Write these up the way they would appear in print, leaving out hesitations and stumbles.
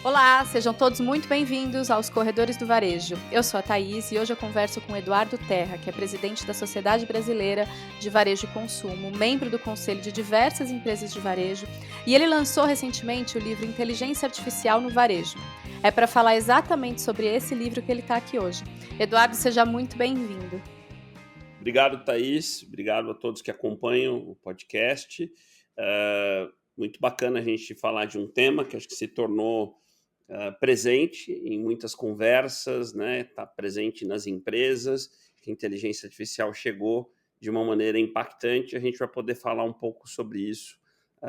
Olá, sejam todos muito bem-vindos aos Corredores do Varejo. Eu sou a Thaís e hoje eu converso com Eduardo Terra, que é presidente da Sociedade Brasileira de Varejo e Consumo, membro do conselho de diversas empresas de varejo, e ele lançou recentemente o livro Inteligência Artificial no Varejo. É para falar exatamente sobre esse livro que ele está aqui hoje. Eduardo, seja muito bem-vindo. Obrigado, Thaís. Obrigado a todos que acompanham o podcast. Muito bacana a gente falar de um tema que acho que se tornou presente em muitas conversas, né? Está presente nas empresas. A inteligência artificial chegou de uma maneira impactante. A gente vai poder falar um pouco sobre isso.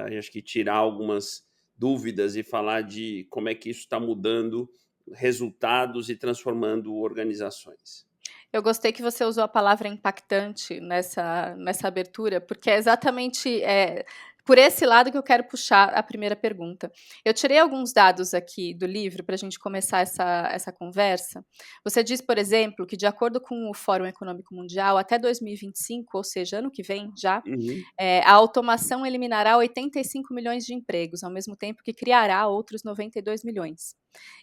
E acho que tirar algumas dúvidas e falar de como é que isso está mudando resultados e transformando organizações. Eu gostei que você usou a palavra impactante nessa abertura, porque é exatamente por esse lado que eu quero puxar a primeira pergunta. Eu tirei alguns dados aqui do livro para a gente começar essa conversa. Você diz, por exemplo, que de acordo com o Fórum Econômico Mundial, até 2025, ou seja, ano que vem já, Uhum. a automação eliminará 85 milhões de empregos, ao mesmo tempo que criará outros 92 milhões.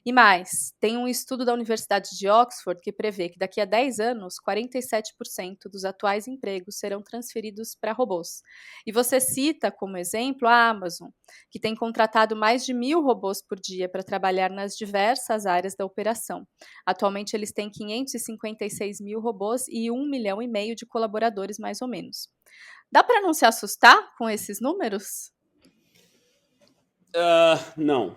E mais, tem um estudo da Universidade de Oxford que prevê que daqui a 10 anos, 47% dos atuais empregos serão transferidos para robôs. E você cita como exemplo a Amazon, que tem contratado mais de 1.000 robôs por dia para trabalhar nas diversas áreas da operação. Atualmente, eles têm 556 mil robôs e 1,5 milhão de colaboradores, mais ou menos. Dá para não se assustar com esses números? Não,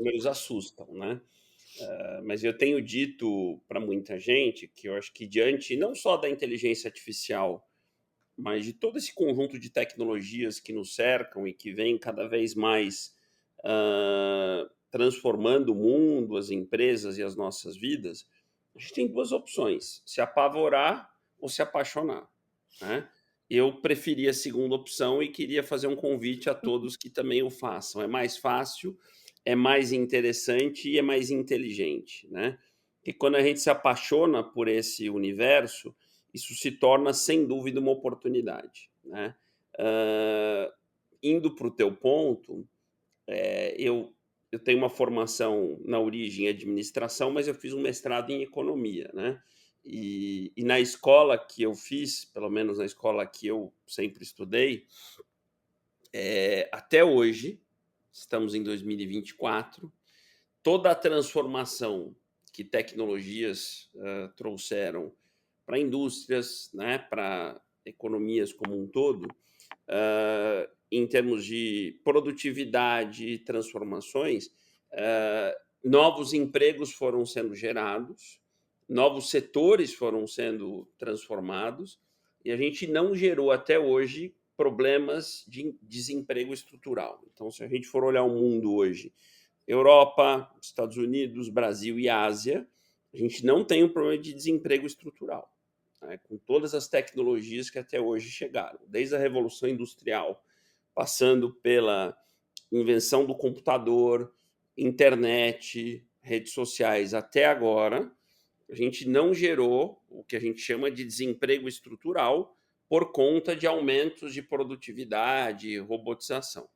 eles assustam, né? Mas eu tenho dito para muita gente que eu acho que diante não só da inteligência artificial, mas de todo esse conjunto de tecnologias que nos cercam e que vem cada vez mais transformando o mundo, as empresas e as nossas vidas, a gente tem duas opções: se apavorar ou se apaixonar, né? Eu preferi a segunda opção e queria fazer um convite a todos que também o façam. É mais fácil, é mais interessante e é mais inteligente, né? E quando a gente se apaixona por esse universo, isso se torna, sem dúvida, uma oportunidade, né? Ah, Indo para o teu ponto, eu tenho uma formação na origem em administração, mas eu fiz um mestrado em economia, né? E na escola que eu fiz, pelo menos na escola que eu sempre estudei, até hoje, estamos em 2024, toda a transformação que tecnologias trouxeram para indústrias, né, para economias como um todo, em termos de produtividade, transformações, novos empregos foram sendo gerados, novos setores foram sendo transformados, e a gente não gerou até hoje problemas de desemprego estrutural. Então, se a gente for olhar o mundo hoje, Europa, Estados Unidos, Brasil e Ásia, a gente não tem um problema de desemprego estrutural, né, com todas as tecnologias que até hoje chegaram, desde a Revolução Industrial, passando pela invenção do computador, internet, redes sociais, até agora, a gente não gerou o que a gente chama de desemprego estrutural por conta de aumentos de produtividade e robotização.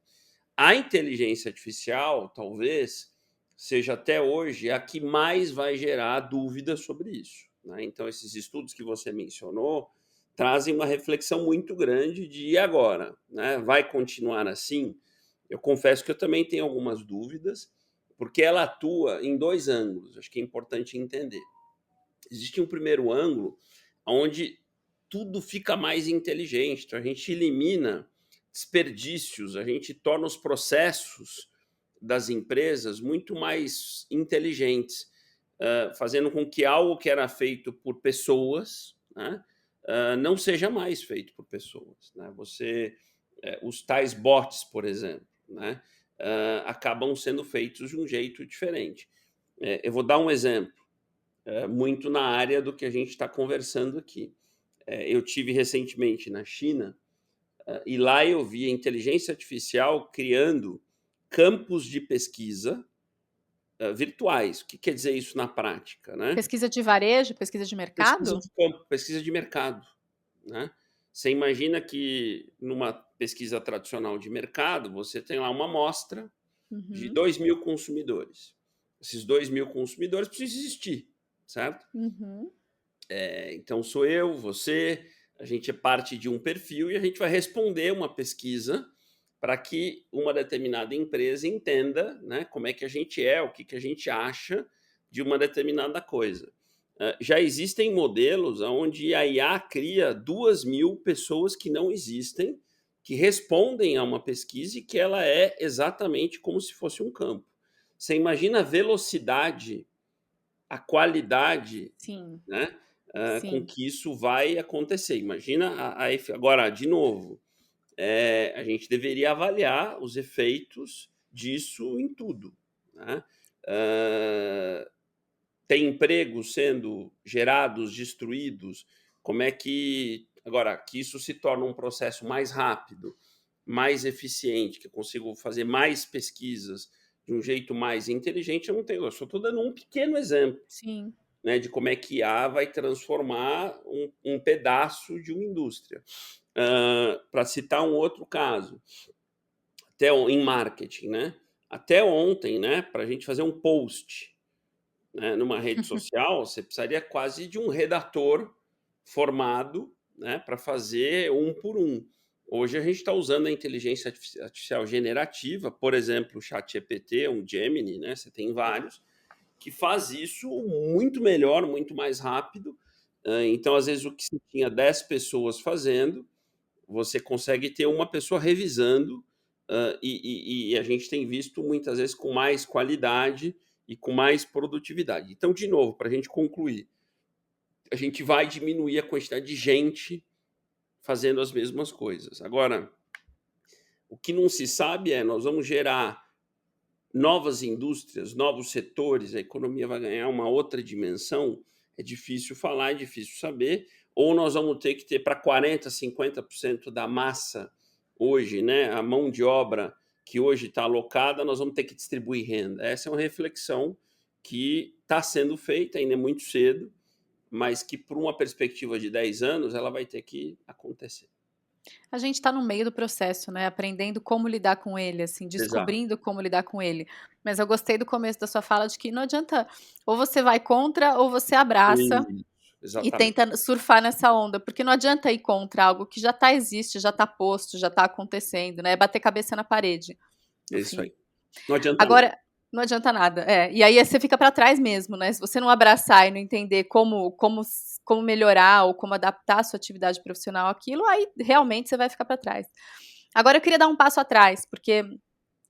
A inteligência artificial, talvez, seja até hoje a que mais vai gerar dúvidas sobre isso, né? Então, esses estudos que você mencionou trazem uma reflexão muito grande de e agora, né? Vai continuar assim? Eu confesso que eu também tenho algumas dúvidas, porque ela atua em dois ângulos, acho que é importante entender. Existe um primeiro ângulo onde tudo fica mais inteligente, então a gente elimina desperdícios, a gente torna os processos das empresas muito mais inteligentes, fazendo com que algo que era feito por pessoas, né, não seja mais feito por pessoas, né? Os tais bots, por exemplo, né, acabam sendo feitos de um jeito diferente. Eu vou dar um exemplo muito na área do que a gente está conversando aqui. Eu tive recentemente na China e lá eu vi a inteligência artificial criando campos de pesquisa virtuais. O que quer dizer isso na prática, né? Pesquisa de varejo, pesquisa de Pesquisa mercado? de campo, pesquisa de mercado, né? Você imagina que numa pesquisa tradicional de mercado, você tem lá uma amostra, de Uhum. 2.000 consumidores. Esses 2.000 consumidores precisam existir, certo? Uhum. Então sou eu, você, a gente é parte de um perfil e a gente vai responder uma pesquisa para que uma determinada empresa entenda, né, como é que a gente é, o que, que a gente acha de uma determinada coisa. Já existem modelos onde a IA cria 2.000 pessoas que não existem, que respondem a uma pesquisa e que ela é exatamente como se fosse um campo. Você imagina a velocidade, a qualidade, Sim, né, com sim, que isso vai acontecer. Imagina agora, de novo, a gente deveria avaliar os efeitos disso em tudo, né? Ah, tem empregos sendo gerados, destruídos, como é que agora que isso se torna um processo mais rápido, mais eficiente, que eu consigo fazer mais pesquisas de um jeito mais inteligente, eu não tenho, eu só estou dando um pequeno exemplo, sim. né, de como é que IA vai transformar um pedaço de uma indústria. Para citar um outro caso, em marketing, né? Até ontem, né, para a gente fazer um post, né, numa rede social, você precisaria quase de um redator formado, né, para fazer um por um. Hoje a gente está usando a inteligência artificial generativa, por exemplo, o ChatGPT, um Gemini, né? Você tem vários que faz isso muito melhor, muito mais rápido. Então, às vezes, o que se tinha 10 pessoas fazendo, você consegue ter uma pessoa revisando, e a gente tem visto muitas vezes com mais qualidade e com mais produtividade. Então, de novo, para a gente concluir, a gente vai diminuir a quantidade de gente fazendo as mesmas coisas. Agora, o que não se sabe é, nós vamos gerar novas indústrias, novos setores, a economia vai ganhar uma outra dimensão, é difícil falar, é difícil saber, ou nós vamos ter que ter para 40%, 50% da massa hoje, né, a mão de obra que hoje está alocada, nós vamos ter que distribuir renda. Essa é uma reflexão que está sendo feita, ainda é muito cedo, mas que por uma perspectiva de 10 anos ela vai ter que acontecer. A gente está no meio do processo, né, aprendendo como lidar com ele, assim, Exato. descobrindo como lidar com ele. Mas eu gostei do começo da sua fala de que não adianta, ou você vai contra ou você abraça Isso, e exatamente. tenta surfar nessa onda, porque não adianta ir contra algo que já tá existe, já está posto, já está acontecendo, né, é bater cabeça na parede, É no isso fim. aí. Não adianta nada. Agora, não adianta nada, e aí você fica para trás mesmo, né, se você não abraçar e não entender como melhorar ou como adaptar a sua atividade profissional àquilo, aí realmente você vai ficar para trás. Agora eu queria dar um passo atrás, porque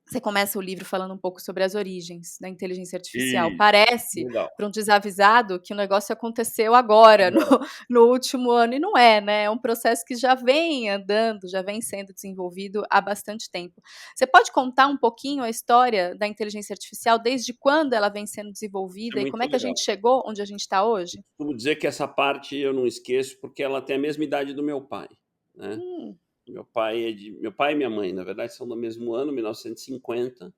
você começa o livro falando um pouco sobre as origens da inteligência artificial. Isso, Parece, legal. para um desavisado, que o negócio aconteceu agora, no, Não. no último ano, e não é, né? É um processo que já vem andando, já vem sendo desenvolvido há bastante tempo. Você pode contar um pouquinho a história da inteligência artificial, desde quando ela vem sendo Isso é desenvolvida e como muito é que a legal. gente chegou onde a gente está hoje? Costumo dizer que essa parte eu não esqueço, porque ela tem a mesma idade do meu pai, né. Hum, Meu pai e minha mãe, na verdade, são do mesmo ano, 1950.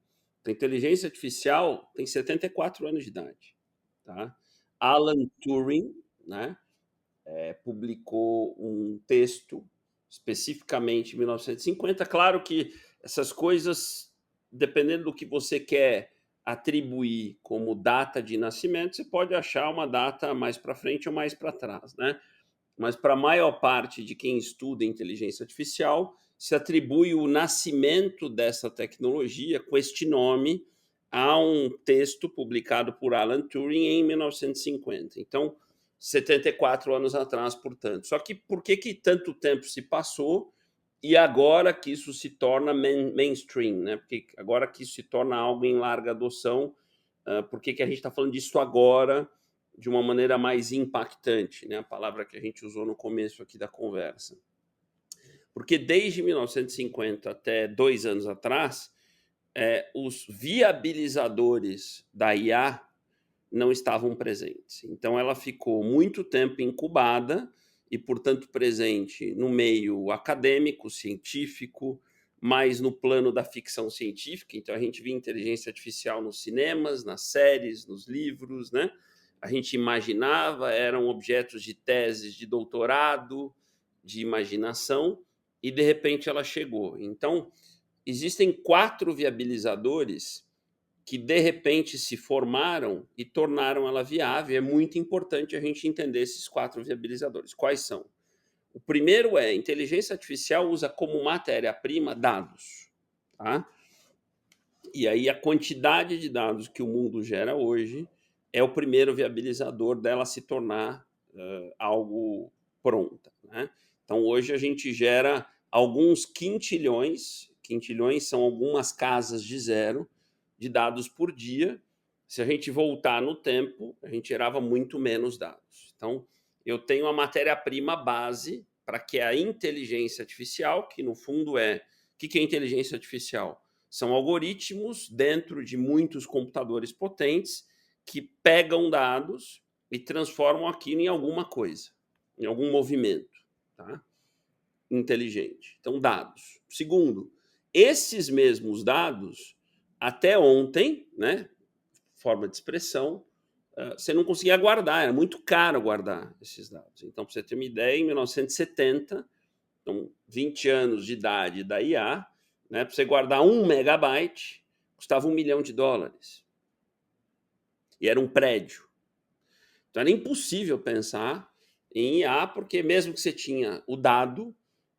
A inteligência artificial tem 74 anos de idade, tá. Alan Turing, né, publicou um texto especificamente em 1950. Claro que essas coisas, dependendo do que você quer atribuir como data de nascimento, você pode achar uma data mais para frente ou mais para trás, né? Mas para a maior parte de quem estuda inteligência artificial, se atribui o nascimento dessa tecnologia com este nome a um texto publicado por Alan Turing em 1950. Então, 74 anos atrás, portanto. Só que por que tanto tempo se passou e agora que isso se torna mainstream, né? Porque agora que isso se torna algo em larga adoção, por que a gente está falando disso agora de uma maneira mais impactante, né? A palavra que a gente usou no começo aqui da conversa. Porque desde 1950 até 2 anos atrás, os viabilizadores da IA não estavam presentes. Então, ela ficou muito tempo incubada e, portanto, presente no meio acadêmico, científico, mais no plano da ficção científica. Então, a gente via inteligência artificial nos cinemas, nas séries, nos livros, né? A gente imaginava, eram objetos de teses de doutorado, de imaginação, e de repente ela chegou. Então, existem 4 viabilizadores que, de repente, se formaram e tornaram ela viável. É muito importante a gente entender esses 4 viabilizadores. Quais são? O primeiro é: inteligência artificial usa como matéria-prima dados. Tá? E aí a quantidade de dados que o mundo gera hoje é o primeiro viabilizador dela se tornar algo pronta. Né? Então, hoje a gente gera alguns quintilhões, quintilhões são algumas casas de zero, de dados por dia. Se a gente voltar no tempo, a gente gerava muito menos dados. Então, eu tenho a matéria-prima base para que a inteligência artificial, que no fundo é... O que é inteligência artificial? São algoritmos dentro de muitos computadores potentes que pegam dados e transformam aquilo em alguma coisa, em algum movimento, tá? Inteligente. Então, dados. Segundo, esses mesmos dados, até ontem, né, forma de expressão, você não conseguia guardar, era muito caro guardar esses dados. Então, para você ter uma ideia, em 1970, então 20 anos de idade da IA, né, para você guardar 1 megabyte, custava $1 milhão. E era um prédio. Então era impossível pensar em IA, porque mesmo que você tinha o dado,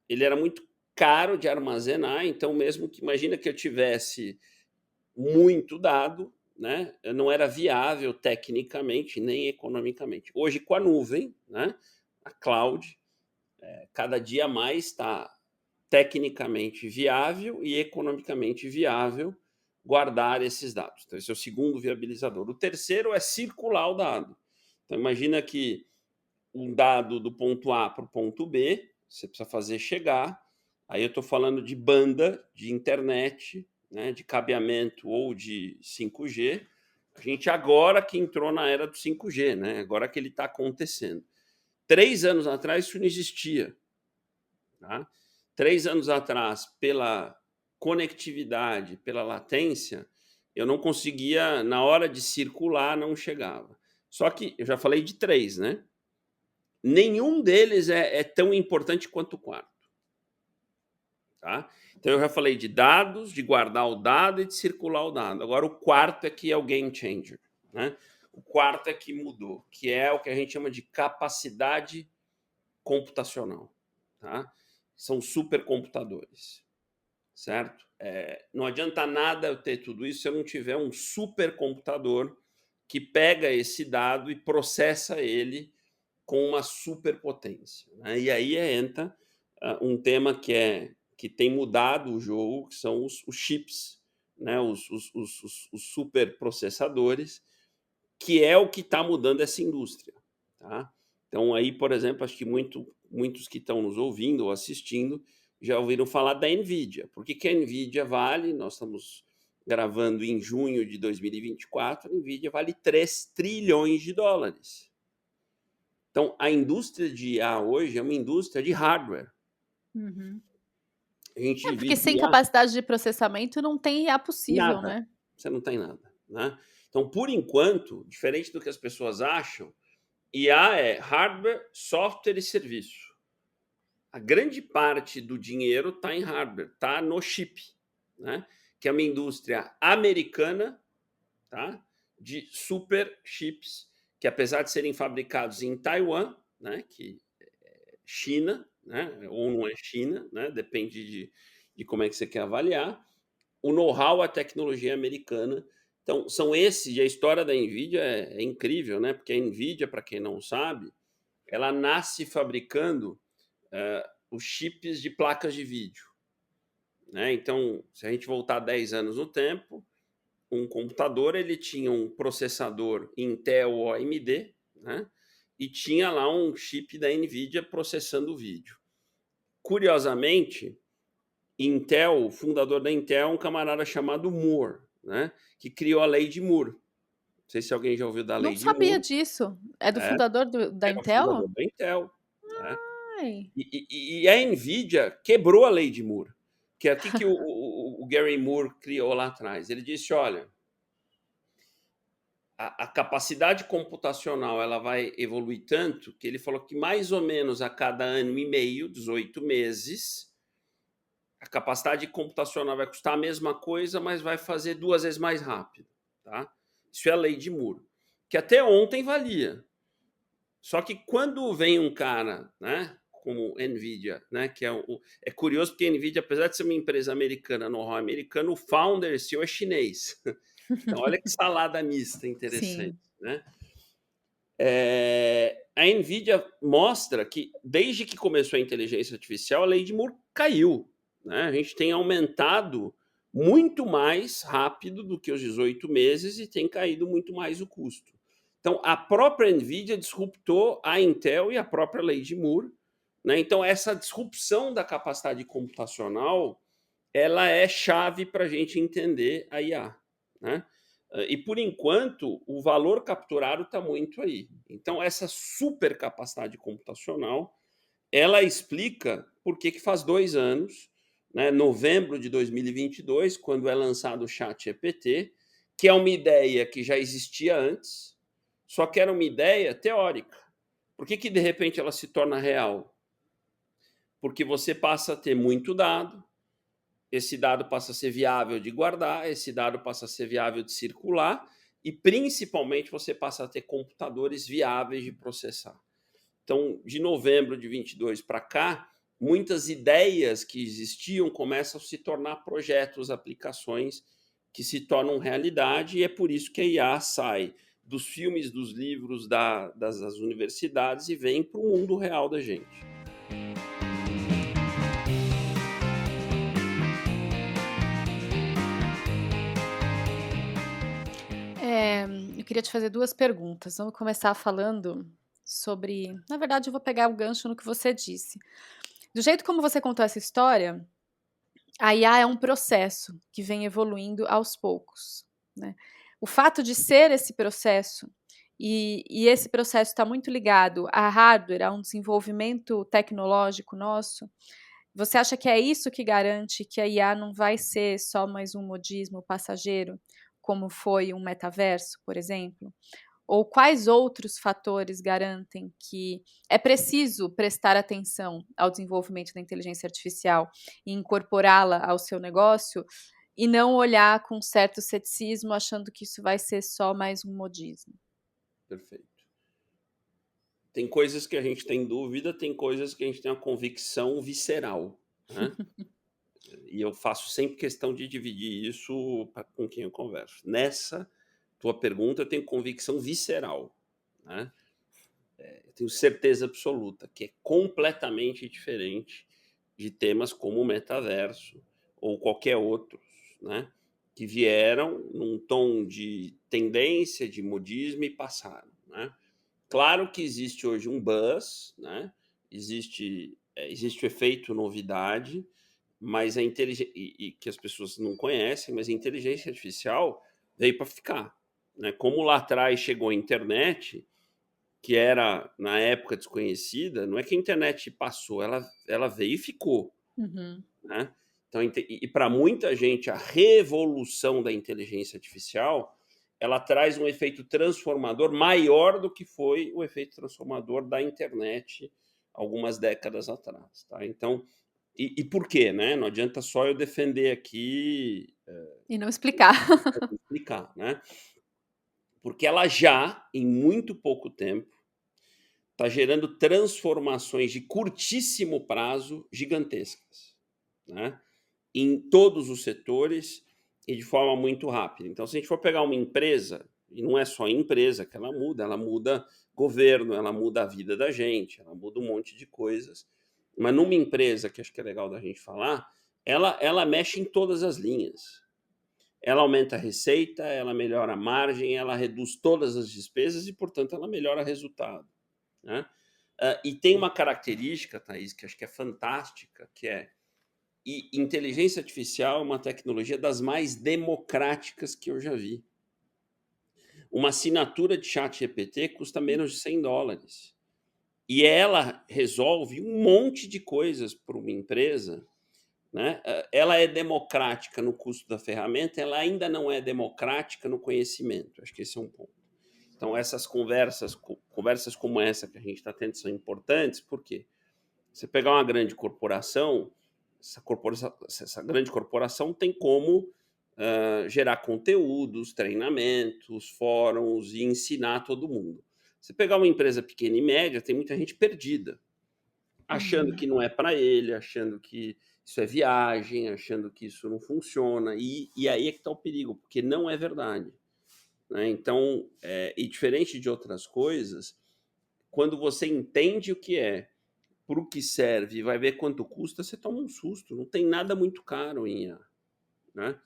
ele era muito caro de armazenar. Então, mesmo que imagina que eu tivesse muito dado, né, não era viável tecnicamente nem economicamente. Hoje, com a nuvem, né, a cloud, cada dia mais está tecnicamente viável e economicamente viável guardar esses dados. Então, esse é o segundo viabilizador. O terceiro é circular o dado. Então, imagina que um dado do ponto A para o ponto B, você precisa fazer chegar. Aí eu estou falando de banda, de internet, né, de cabeamento ou de 5G. A gente agora que entrou na era do 5G, né? Agora que ele está acontecendo. 3 anos atrás isso não existia. Tá? 3 anos atrás, pela conectividade, pela latência, eu não conseguia, na hora de circular, não chegava. Só que eu já falei de 3, né? Nenhum deles é tão importante quanto o quarto. Tá? Então eu já falei de dados, de guardar o dado e de circular o dado. Agora o quarto é que é o game changer. Né? O quarto é que mudou, que é o que a gente chama de capacidade computacional. Tá? São supercomputadores, certo? Não adianta nada eu ter tudo isso se eu não tiver um supercomputador que pega esse dado e processa ele com uma superpotência. Né? E aí entra um tema que tem mudado o jogo, que são os chips, né? Os superprocessadores, que é o que está mudando essa indústria. Tá? Então, aí, por exemplo, acho que muitos que estão nos ouvindo ou assistindo já ouviram falar da NVIDIA. Por que a NVIDIA vale? Nós estamos gravando em junho de 2024, a NVIDIA vale 3 trilhões de dólares. Então, a indústria de IA hoje é uma indústria de hardware. Uhum. A gente Porque divide sem IA capacidade de processamento não tem IA possível, nada. né? Você não tem nada. Né? Então, por enquanto, diferente do que as pessoas acham, IA é hardware, software e serviço. A grande parte do dinheiro está em hardware, está no chip, né? Que é uma indústria americana, tá? De super chips, que apesar de serem fabricados em Taiwan, né? Que é China, né? Ou não é China, né? Depende de como é que você quer avaliar. O know-how, a tecnologia americana. Então, são esses, e a história da NVIDIA é incrível, né? Porque a NVIDIA, para quem não sabe, ela nasce fabricando os chips de placas de vídeo. Né? Então, se a gente voltar 10 anos no tempo, um computador ele tinha um processador Intel ou AMD, né? E tinha lá um chip da NVIDIA processando o vídeo. Curiosamente, Intel, o fundador da Intel é um camarada chamado Moore, né? Que criou a lei de Moore. Não sei se alguém já ouviu da Não lei de sabia Moore. disso. É do É, fundador da é o fundador Intel? da Intel. Né? Ai. E a NVIDIA quebrou a lei de Moore. Que é o que o Gary Moore criou lá atrás. Ele disse, olha, a capacidade computacional ela vai evoluir tanto que ele falou que mais ou menos a cada ano e meio, 18 meses, a capacidade computacional vai custar a mesma coisa, mas vai fazer 2 vezes mais rápido. Tá? Isso é a lei de Moore, que até ontem valia. Só que quando vem um cara, né, como NVIDIA, né, que é curioso porque a NVIDIA, apesar de ser uma empresa americana, know-how americano, o founder, CEO, é chinês. Então, olha que salada mista interessante. Sim. Né? A NVIDIA mostra que, desde que começou a inteligência artificial, a lei de Moore caiu. Né? A gente tem aumentado muito mais rápido do que os 18 meses e tem caído muito mais o custo. Então, a própria NVIDIA disruptou a Intel e a própria lei de Moore. Né? Então, essa disrupção da capacidade computacional ela é chave para a gente entender a IA. Né? E, por enquanto, o valor capturado está muito aí. Então, essa super capacidade computacional, ela explica por que faz 2 anos, né, novembro de 2022, quando é lançado o ChatGPT, que é uma ideia que já existia antes, só que era uma ideia teórica. Por que de repente ela se torna real? Porque você passa a ter muito dado, esse dado passa a ser viável de guardar, esse dado passa a ser viável de circular e, principalmente, você passa a ter computadores viáveis de processar. Então, de novembro de 22 para cá, muitas ideias que existiam começam a se tornar projetos, aplicações que se tornam realidade, e é por isso que a IA sai dos filmes, dos livros, das universidades e vem para o mundo real da gente. Eu queria te fazer 2 perguntas. Vamos começar falando sobre, na verdade, eu vou pegar o gancho no que você disse. Do jeito como você contou essa história, a IA é um processo que vem evoluindo aos poucos, né. O fato de ser esse processo, e esse processo está muito ligado a hardware, a um desenvolvimento tecnológico nosso, você acha que é isso que garante que a IA não vai ser só mais um modismo passageiro, como foi um metaverso, por exemplo? Ou quais outros fatores garantem que é preciso prestar atenção ao desenvolvimento da inteligência artificial e incorporá-la ao seu negócio, e não olhar com certo ceticismo achando que isso vai ser só mais um modismo? Perfeito. Tem coisas que a gente tem dúvida, tem coisas que a gente tem uma convicção visceral. Né? E eu faço sempre questão de dividir isso com quem eu converso. Nessa tua pergunta, eu tenho convicção visceral. Né? Eu tenho certeza absoluta que é completamente diferente de temas como o metaverso ou qualquer outro, né? Que vieram num tom de tendência, de modismo e passaram. Né? Claro que existe hoje um buzz, né? Existe o efeito novidade, mas a inteligência e que as pessoas não conhecem, mas a inteligência artificial veio para ficar, né? Como lá atrás chegou a internet, que era na época desconhecida, não é que a internet passou, ela veio e ficou, Uhum. né? Então, para muita gente, a revolução da inteligência artificial ela traz um efeito transformador maior do que foi o efeito transformador da internet algumas décadas atrás. Tá? Então, e por quê? Né? Não adianta só eu defender aqui, E não explicar. explicar, né? Porque ela já, em muito pouco tempo, está gerando transformações de curtíssimo prazo gigantescas, né? Em todos os setores e de forma muito rápida. Então, se a gente for pegar uma empresa, e não é só a empresa que ela muda governo, ela muda a vida da gente, ela muda um monte de coisas. Mas numa empresa, que acho que é legal da gente falar, ela mexe em todas as linhas. Ela aumenta a receita, ela melhora a margem, ela reduz todas as despesas e, portanto, ela melhora o resultado. Né? E tem uma característica, Thaís, que acho que é fantástica, que é e inteligência artificial é uma tecnologia das mais democráticas que eu já vi. Uma assinatura de chat GPT custa menos de $100. E ela resolve um monte de coisas para uma empresa. Né? Ela é democrática no custo da ferramenta, ela ainda não é democrática no conhecimento. Acho que esse é um ponto. Então, essas conversas como essa que a gente está tendo são importantes, porque você pegar uma grande corporação, essa grande corporação tem como gerar conteúdos, treinamentos, fóruns e ensinar todo mundo. Você pegar uma empresa pequena e média, tem muita gente perdida, achando que não é para ele, achando que isso é viagem, achando que isso não funciona, e aí é que está o perigo, porque não é verdade. Né? Então, e diferente de outras coisas, quando você entende o que é, para o que serve e vai ver quanto custa, você toma um susto. Não tem nada muito caro em IA. Né?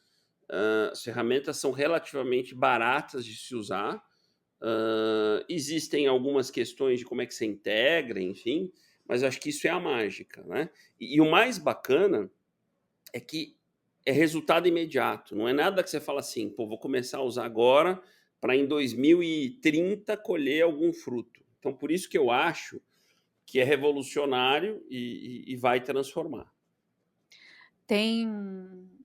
As ferramentas são relativamente baratas de se usar. Existem algumas questões de como é que você integra, enfim, mas acho que isso é a mágica. Né? E o mais bacana é que é resultado imediato. Não é nada que você fala assim, pô, vou começar a usar agora para em 2030 colher algum fruto. Então, por isso que eu acho que é revolucionário e vai transformar. Tem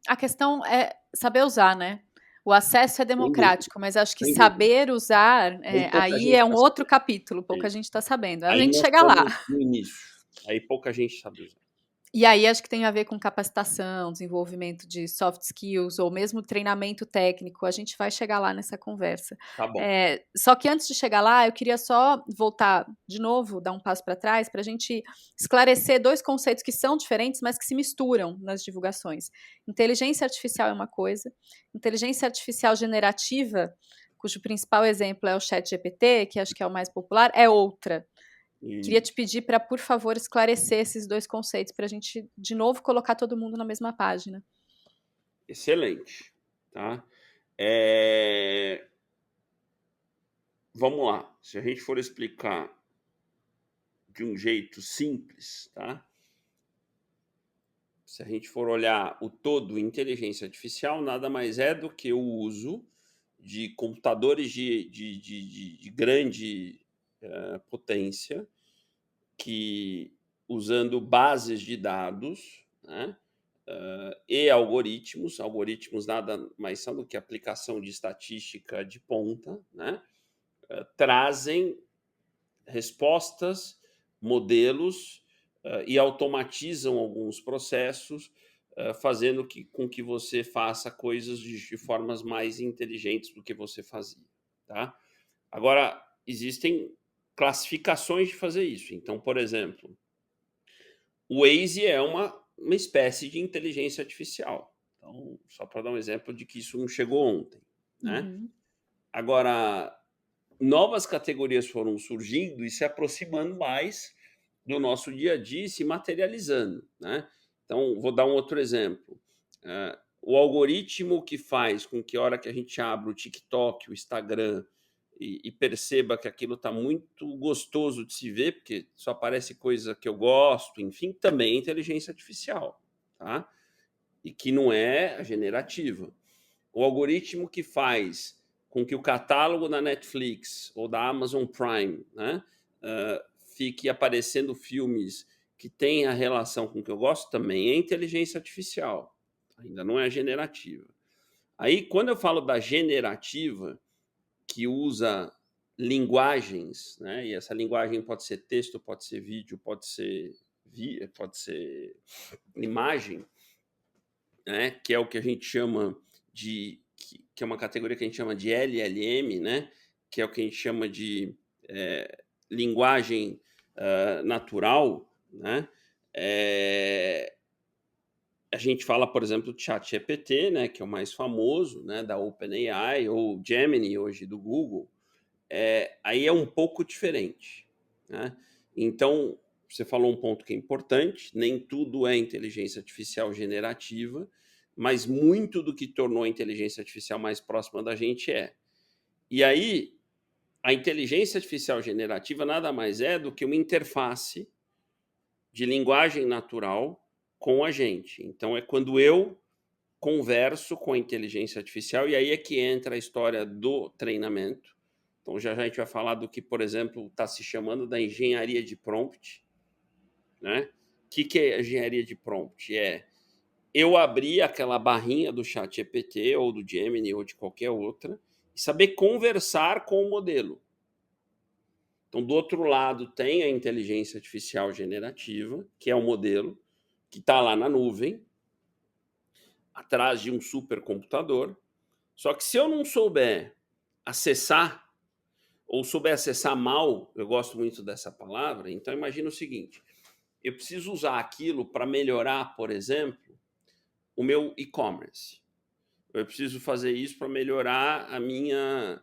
a questão é saber usar, né. O acesso é Sem dúvida, democrático, mas acho que sem dúvida. saber usar, Aí pouca aí gente é um está outro sabendo. capítulo, É pouca isso. gente está sabendo. A Aí gente nós chega lá. estamos no início. Aí pouca gente sabe usar. E aí acho que tem a ver com capacitação, desenvolvimento de soft skills ou mesmo treinamento técnico, a gente vai chegar lá nessa conversa. Tá bom. Só que antes de chegar lá, eu queria só voltar de novo, dar um passo para trás, para a gente esclarecer 2 conceitos que são diferentes, mas que se misturam nas divulgações. Inteligência artificial é uma coisa, inteligência artificial generativa, cujo principal exemplo é o ChatGPT, que acho que é o mais popular, é outra. Queria te Isso. pedir para, por favor, esclarecer esses 2 conceitos para a gente, de novo, colocar todo mundo na mesma página. Excelente. Tá? Vamos lá. Se a gente for explicar de um jeito simples, tá? Se a gente for olhar o todo, inteligência artificial nada mais é do que o uso de computadores de grande potência que, usando bases de dados, né, e algoritmos nada mais são do que aplicação de estatística de ponta, né, trazem respostas, modelos e automatizam alguns processos, fazendo com que você faça coisas de formas mais inteligentes do que você fazia. Tá? Agora, existem classificações de fazer isso. Então, por exemplo, o Waze é uma espécie de inteligência artificial. Então, só para dar um exemplo de que isso não chegou ontem. Né? Uhum. Agora, novas categorias foram surgindo e se aproximando mais do nosso dia a dia e se materializando. Né? Então, vou dar um outro exemplo. O algoritmo que faz com que a hora que a gente abre o TikTok, o Instagram, e perceba que aquilo está muito gostoso de se ver, porque só aparece coisa que eu gosto, enfim, também é inteligência artificial, tá? E que não é a generativa. O algoritmo que faz com que o catálogo da Netflix ou da Amazon Prime, né, fique aparecendo filmes que têm a relação com o que eu gosto, também é inteligência artificial. Ainda não é generativa. Aí, quando eu falo da generativa, que usa linguagens, né? E essa linguagem pode ser texto, pode ser vídeo, pode ser imagem, né? Que é o que a gente chama que é uma categoria que a gente chama de LLM, né? Que é o que a gente chama de linguagem natural, né? A gente fala, por exemplo, do ChatGPT, né? Que é o mais famoso, né? Da OpenAI ou Gemini hoje do Google. Aí é um pouco diferente. Né? Então, você falou um ponto que é importante: nem tudo é inteligência artificial generativa, mas muito do que tornou a inteligência artificial mais próxima da gente é. E aí, a inteligência artificial generativa nada mais é do que uma interface de linguagem natural com a gente. Então, é quando eu converso com a inteligência artificial, e aí é que entra a história do treinamento. Então, já a gente vai falar do que, por exemplo, está se chamando da engenharia de prompt. Né? O que é engenharia de prompt? Eu abrir aquela barrinha do ChatGPT ou do Gemini ou de qualquer outra e saber conversar com o modelo. Então, do outro lado, tem a inteligência artificial generativa, que é o modelo, que está lá na nuvem, atrás de um supercomputador. Só que se eu não souber acessar, ou souber acessar mal, eu gosto muito dessa palavra, então imagina o seguinte, eu preciso usar aquilo para melhorar, por exemplo, o meu e-commerce. Eu preciso fazer isso para melhorar a minha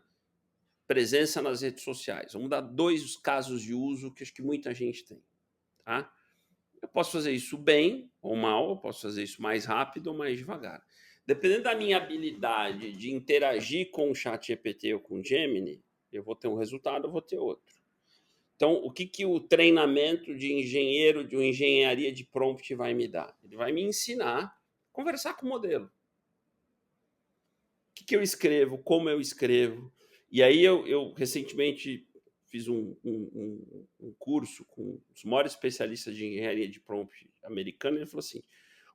presença nas redes sociais. Vamos dar 2 casos de uso que acho que muita gente tem. Tá? Eu posso fazer isso bem ou mal, eu posso fazer isso mais rápido ou mais devagar. Dependendo da minha habilidade de interagir com o ChatGPT ou com o Gemini, eu vou ter um resultado, eu vou ter outro. Então, o que o treinamento de engenheiro, de engenharia de prompt vai me dar? Ele vai me ensinar a conversar com o modelo. O que eu escrevo, como eu escrevo. E aí eu recentemente fiz um curso com os maiores especialistas de engenharia de prompt americano, e ele falou assim,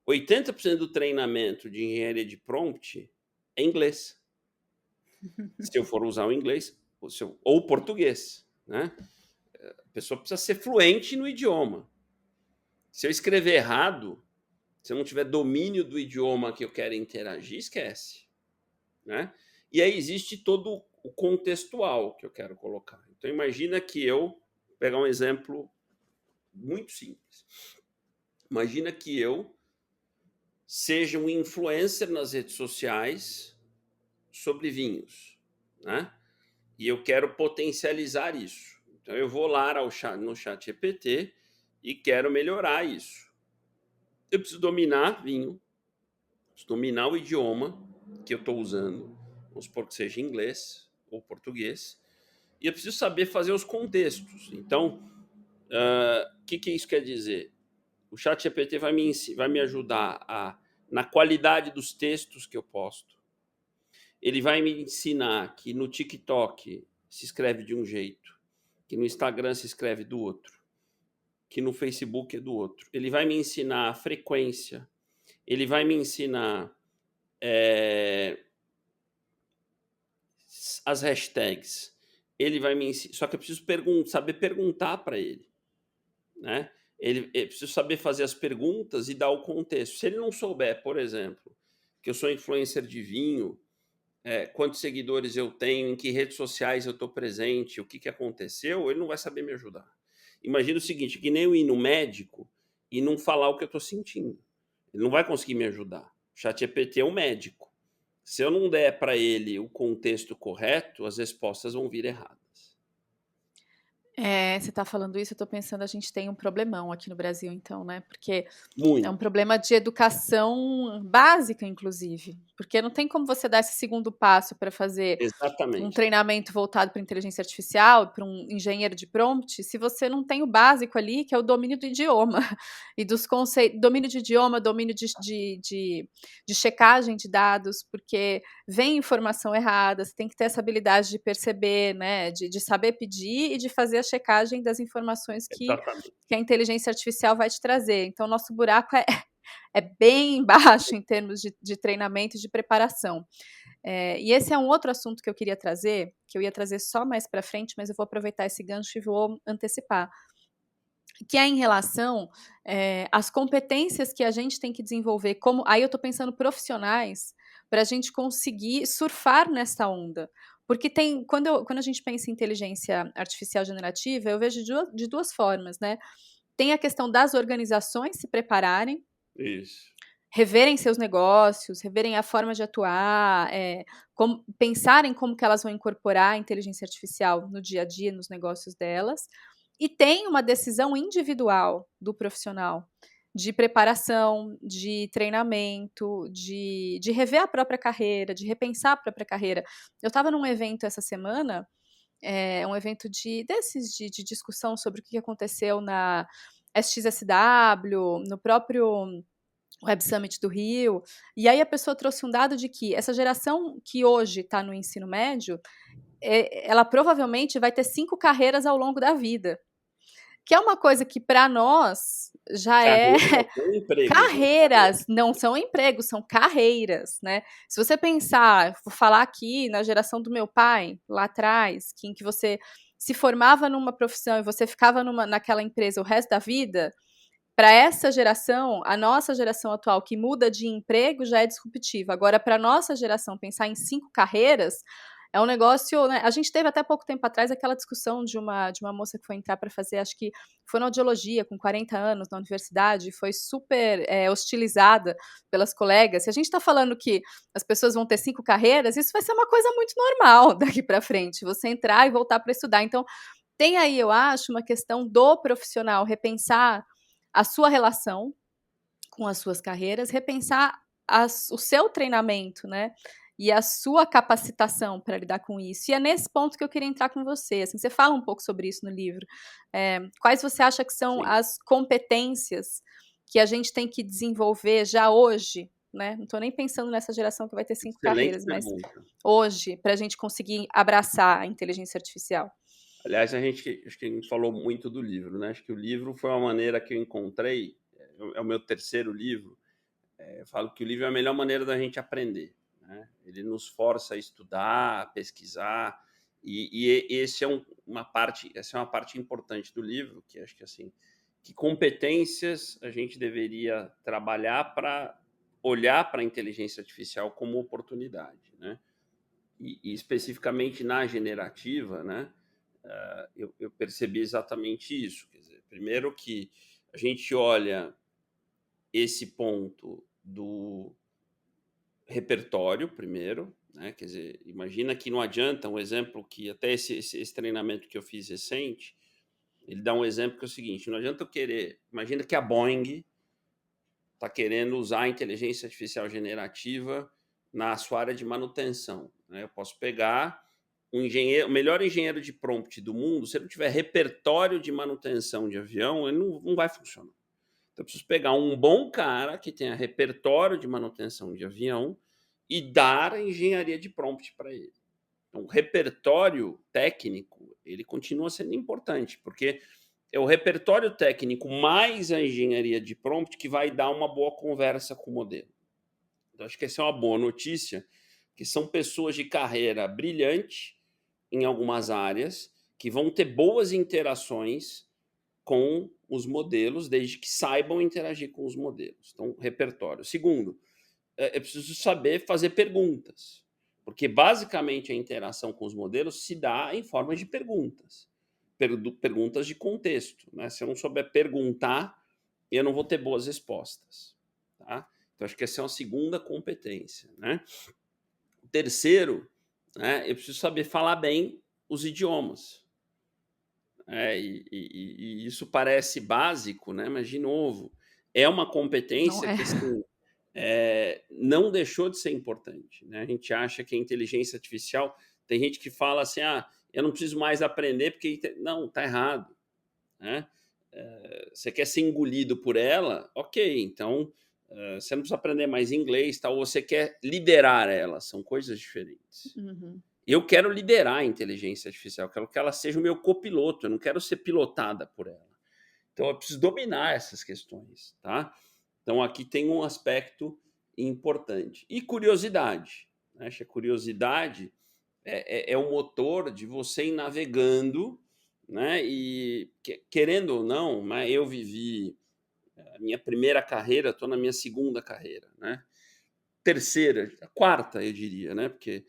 80% do treinamento de engenharia de prompt é inglês. Se eu for usar o inglês ou português, né? A pessoa precisa ser fluente no idioma. Se eu escrever errado, se eu não tiver domínio do idioma que eu quero interagir, esquece, né? E aí existe todo o contextual que eu quero colocar. Então imagina que eu pegar um exemplo muito simples. Imagina que eu seja um influencer nas redes sociais sobre vinhos, né? E eu quero potencializar isso. Então eu vou lá no ChatGPT e quero melhorar isso. Eu preciso dominar vinho, preciso dominar o idioma que eu estou usando, vamos supor que seja inglês ou português, e eu preciso saber fazer os contextos. Então, o que isso quer dizer? O ChatGPT vai me ajudar na qualidade dos textos que eu posto. Ele vai me ensinar que no TikTok se escreve de um jeito, que no Instagram se escreve do outro, que no Facebook é do outro. Ele vai me ensinar a frequência, ele vai me ensinar as hashtags, ele vai me ensinar, só que eu preciso saber perguntar para ele, né? Eu preciso saber fazer as perguntas e dar o contexto. Se ele não souber, por exemplo, que eu sou influencer de vinho, quantos seguidores eu tenho, em que redes sociais eu estou presente, o que aconteceu, ele não vai saber me ajudar. Imagina o seguinte, que nem eu ir no médico e não falar o que eu estou sentindo. Ele não vai conseguir me ajudar. O ChatGPT é um médico. Se eu não der para ele o contexto correto, as respostas vão vir erradas. Você está falando isso, eu estou pensando, a gente tem um problemão aqui no Brasil, então, né? Porque é um Muito. problema de educação básica, inclusive. Porque não tem como você dar esse segundo passo para fazer um Exatamente. treinamento voltado para inteligência artificial, para um engenheiro de prompt, se você não tem o básico ali, que é o domínio do idioma e dos conceitos, domínio de idioma, domínio de checagem de dados, porque vem informação errada, você tem que ter essa habilidade de perceber, né, de saber pedir e de fazer a checagem das informações que Exatamente. a inteligência artificial vai te trazer. Então, nosso buraco é bem baixo em termos de treinamento e de preparação. E esse é um outro assunto que eu queria trazer, que eu ia trazer só mais para frente, mas eu vou aproveitar esse gancho e vou antecipar, que é em relação às competências que a gente tem que desenvolver, como aí eu estou pensando profissionais, para a gente conseguir surfar nessa onda. Porque quando a gente pensa em inteligência artificial generativa, eu vejo de duas formas, né? Tem a questão das organizações se prepararem, Isso. reverem seus negócios, reverem a forma de atuar, pensarem como que elas vão incorporar a inteligência artificial no dia a dia, nos negócios delas. E tem uma decisão individual do profissional de preparação, de treinamento, de rever a própria carreira, de repensar a própria carreira. Eu estava num evento essa semana, um evento desses de discussão sobre o que aconteceu na SXSW, no próprio Web Summit do Rio, e aí a pessoa trouxe um dado de que essa geração que hoje está no ensino médio, ela provavelmente vai ter 5 carreiras ao longo da vida, que é uma coisa que para nós já é Carreiras não empregos, né? carreiras, não são empregos, são carreiras, né? Se você pensar, vou falar aqui na geração do meu pai, lá atrás, em que você se formava numa profissão e você ficava naquela empresa o resto da vida, para essa geração, a nossa geração atual que muda de emprego já é disruptiva. Agora, para a nossa geração, pensar em 5 carreiras é um negócio, né? A gente teve até pouco tempo atrás aquela discussão de uma moça que foi entrar para fazer, acho que fonoaudiologia, com 40 anos na universidade, foi super hostilizada pelas colegas. Se a gente está falando que as pessoas vão ter 5 carreiras, isso vai ser uma coisa muito normal daqui para frente, você entrar e voltar para estudar. Então, tem aí, eu acho, uma questão do profissional repensar a sua relação com as suas carreiras, repensar o seu treinamento, né? E a sua capacitação para lidar com isso. E é nesse ponto que eu queria entrar com você. Assim, você fala um pouco sobre isso no livro. Quais você acha que são Sim, as competências que a gente tem que desenvolver já hoje, né? Não estou nem pensando nessa geração que vai ter 5 excelente carreiras, mas pergunta. hoje, para a gente conseguir abraçar a inteligência artificial. Aliás, acho que a gente falou muito do livro, né? Acho que o livro foi uma maneira que eu encontrei, é o meu terceiro livro. Eu falo que o livro é a melhor maneira da gente aprender, né? Ele nos força a estudar, a pesquisar, esse é essa é uma parte importante do livro, que acho que assim, que competências a gente deveria trabalhar para olhar para a inteligência artificial como oportunidade, né? E especificamente na generativa, né? Eu percebi exatamente isso. Quer dizer, primeiro que a gente olha esse ponto do repertório, primeiro, né? Quer dizer, imagina que não adianta um exemplo que até esse treinamento que eu fiz recente, ele dá um exemplo que é o seguinte: não adianta eu querer. Imagina que a Boeing está querendo usar a inteligência artificial generativa na sua área de manutenção, né? Eu posso pegar o melhor engenheiro de prompt do mundo, se ele não tiver repertório de manutenção de avião, ele não vai funcionar. Então, eu preciso pegar um bom cara que tenha repertório de manutenção de avião e dar a engenharia de prompt para ele. Então, o repertório técnico, ele continua sendo importante, porque é o repertório técnico mais a engenharia de prompt que vai dar uma boa conversa com o modelo. Então, acho que essa é uma boa notícia, que são pessoas de carreira brilhante em algumas áreas, que vão ter boas interações com os modelos, desde que saibam interagir com os modelos. Então, repertório. Segundo, é preciso saber fazer perguntas, porque basicamente a interação com os modelos se dá em forma de perguntas, perguntas de contexto, né? Se eu não souber perguntar, eu não vou ter boas respostas, tá? Então, acho que essa é uma segunda competência, né? O terceiro, né, eu preciso saber falar bem os idiomas. E isso parece básico, né? Mas, de novo, é uma Não competência é? que assim, não deixou de ser importante, né? A gente acha que a inteligência artificial. Tem gente que fala assim: ah, eu não preciso mais aprender porque. Não, tá errado. Né? Você quer ser engolido por ela? Ok, então você não precisa aprender mais inglês, tal, ou você quer liderar ela, são coisas diferentes. Uhum. Eu quero liderar a inteligência artificial, quero que ela seja o meu copiloto, eu não quero ser pilotada por ela. Então eu preciso dominar essas questões, tá? Então aqui tem um aspecto importante. E curiosidade, né? Acho que a curiosidade é o motor de você ir navegando, né? E querendo ou não, né? Eu vivi a minha primeira carreira, estou na minha segunda carreira, né? Terceira, quarta, eu diria, né? Porque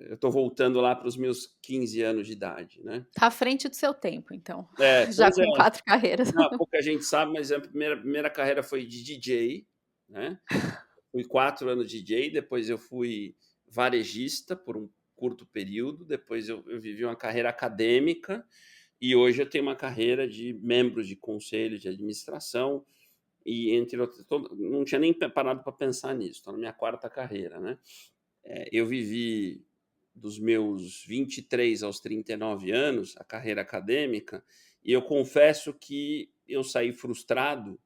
eu estou voltando lá para os meus 15 anos de idade, né? Tá à frente do seu tempo, então, já Pois é. com 4 carreiras. Não, pouca gente sabe, mas a primeira carreira foi de DJ, né? Fui 4 anos de DJ, depois eu fui varejista por um curto período, depois eu vivi uma carreira acadêmica e hoje eu tenho uma carreira de membro de conselho de administração e entre outras, não tinha nem parado para pensar nisso, estou na minha quarta carreira, né? Eu vivi dos meus 23 aos 39 anos a carreira acadêmica e eu confesso que eu saí frustrado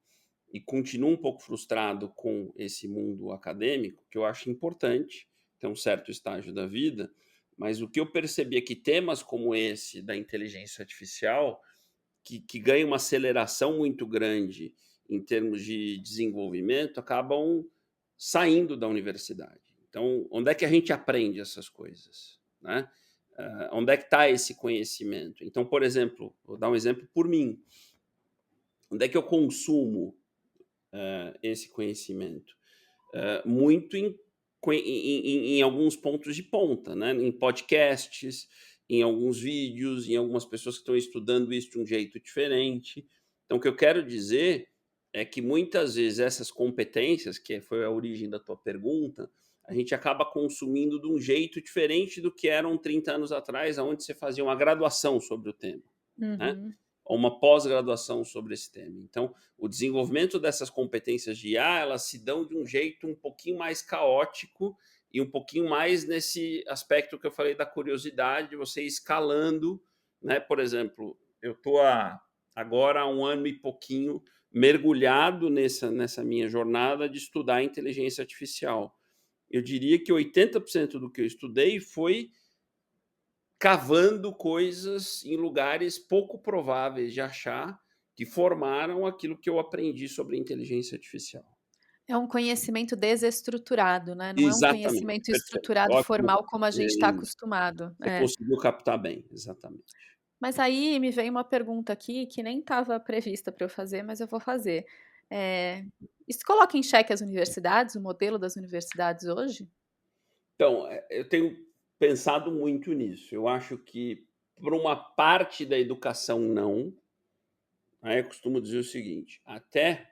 e continuo um pouco frustrado com esse mundo acadêmico, que eu acho importante, ter um certo estágio da vida, mas o que eu percebi é que temas como esse da inteligência artificial, que ganha uma aceleração muito grande em termos de desenvolvimento, acabam saindo da universidade. Então, onde é que a gente aprende essas coisas? Né? Onde é que está esse conhecimento? Então, por exemplo, vou dar um exemplo por mim. Onde é que eu consumo esse conhecimento? Muito em alguns pontos de ponta, né? Em podcasts, em alguns vídeos, em algumas pessoas que estão estudando isso de um jeito diferente. Então, o que eu quero dizer é que muitas vezes essas competências, que foi a origem da tua pergunta, a gente acaba consumindo de um jeito diferente do que eram 30 anos atrás, onde você fazia uma graduação sobre o tema, né? Uhum. Ou uma pós-graduação sobre esse tema. Então, o desenvolvimento dessas competências de IA, elas se dão de um jeito um pouquinho mais caótico e um pouquinho mais nesse aspecto que eu falei da curiosidade, de você ir escalando, né? Por exemplo, eu estou agora há 1 ano e pouquinho mergulhado nessa minha jornada de estudar inteligência artificial. Eu diria que 80% do que eu estudei foi cavando coisas em lugares pouco prováveis de achar, que formaram aquilo que eu aprendi sobre inteligência artificial. É um conhecimento desestruturado, né, não é um Exatamente, conhecimento perfeito. estruturado, Ótimo. formal, como a gente está acostumado. Você É. conseguiu captar bem, exatamente. Mas aí me veio uma pergunta aqui que nem estava prevista para eu fazer, mas eu vou fazer. Isso coloca em xeque as universidades, o modelo das universidades hoje? Então, eu tenho pensado muito nisso. Eu acho que, por uma parte da educação, não. Aí eu costumo dizer o seguinte: até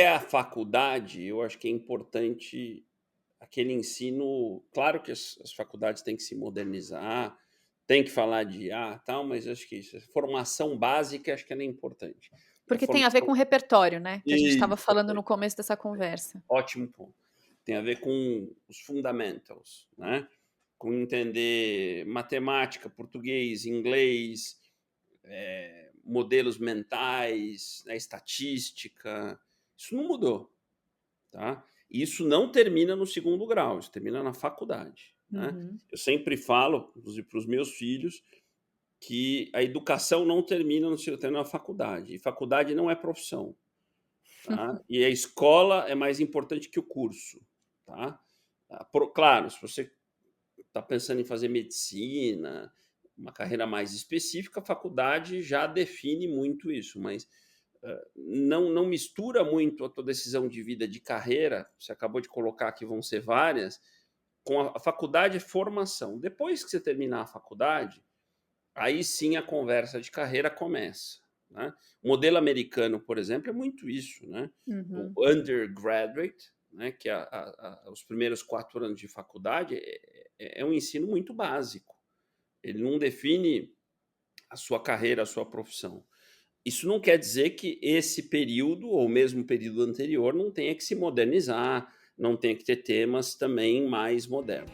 a faculdade, eu acho que é importante aquele ensino. Claro que as faculdades têm que se modernizar, tem que falar de IA, tal, mas acho que isso, a formação básica, acho que ela é importante. A Porque tem a ver com formação. o repertório, né, que a gente estava Isso, falando no perfeito. começo dessa conversa. Ótimo ponto. Tem a ver com os fundamentals, né? Com entender matemática, português, inglês, modelos mentais, né, estatística. Isso não mudou, tá? Isso não termina no segundo grau, isso termina na faculdade, né? Uhum. Eu sempre falo, inclusive para os meus filhos, que a educação não termina no segundo, termina na faculdade. E faculdade não é profissão, tá? E a escola é mais importante que o curso, tá? Claro, se você está pensando em fazer medicina, uma carreira mais específica, a faculdade já define muito isso, mas não mistura muito a tua decisão de vida, de carreira, você acabou de colocar que vão ser várias, com a faculdade é formação. Depois que você terminar a faculdade, aí sim a conversa de carreira começa, né? O modelo americano, por exemplo, é muito isso, né? O Uhum. undergraduate, né, que é os primeiros 4 anos de faculdade, é um ensino muito básico. Ele não define a sua carreira, a sua profissão. Isso não quer dizer que esse período, ou mesmo o período anterior, não tenha que se modernizar, não tenha que ter temas também mais modernos.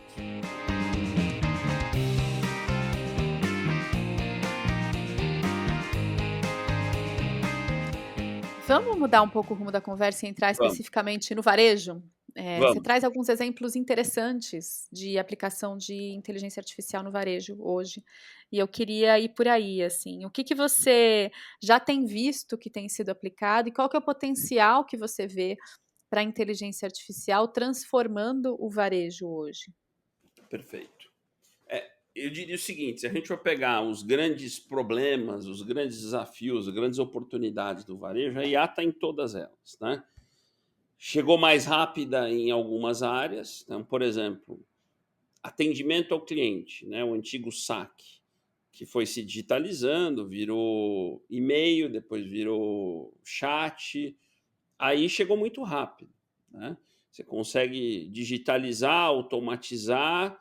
Vamos mudar um pouco o rumo da conversa e entrar Vamos, especificamente no varejo? Você vamos. traz alguns exemplos interessantes de aplicação de inteligência artificial no varejo hoje, e eu queria ir por aí, assim, o que que você já tem visto que tem sido aplicado e qual que é o potencial que você vê para a inteligência artificial transformando o varejo hoje? Perfeito. Eu diria o seguinte: se a gente for pegar os grandes problemas, os grandes desafios, as grandes oportunidades do varejo, a IA está em todas elas, né? Chegou mais rápida em algumas áreas, então, por exemplo, atendimento ao cliente, né? O antigo saque, que foi se digitalizando, virou e-mail, depois virou chat, aí chegou muito rápido, né? Você consegue digitalizar, automatizar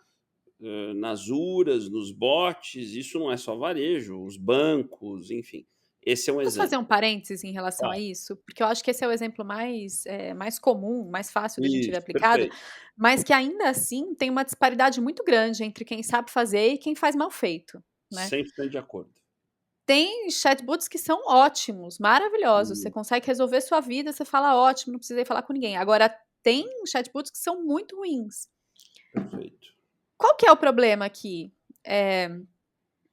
nas URAs, nos bots, isso não é só varejo, os bancos, enfim. Esse é um Posso fazer exemplo. um parêntese em relação a Claro. isso? Porque eu acho que esse é o exemplo mais comum, mais fácil da gente ver Isso, aplicado, perfeito. mas que ainda assim tem uma disparidade muito grande entre quem sabe fazer e quem faz mal feito, né. 100% de acordo. Tem chatbots que são ótimos, maravilhosos, você Hum, consegue resolver sua vida, você fala: "Ótimo, não precisei falar com ninguém". Agora tem chatbots que são muito ruins. perfeito. Qual que é o problema aqui? É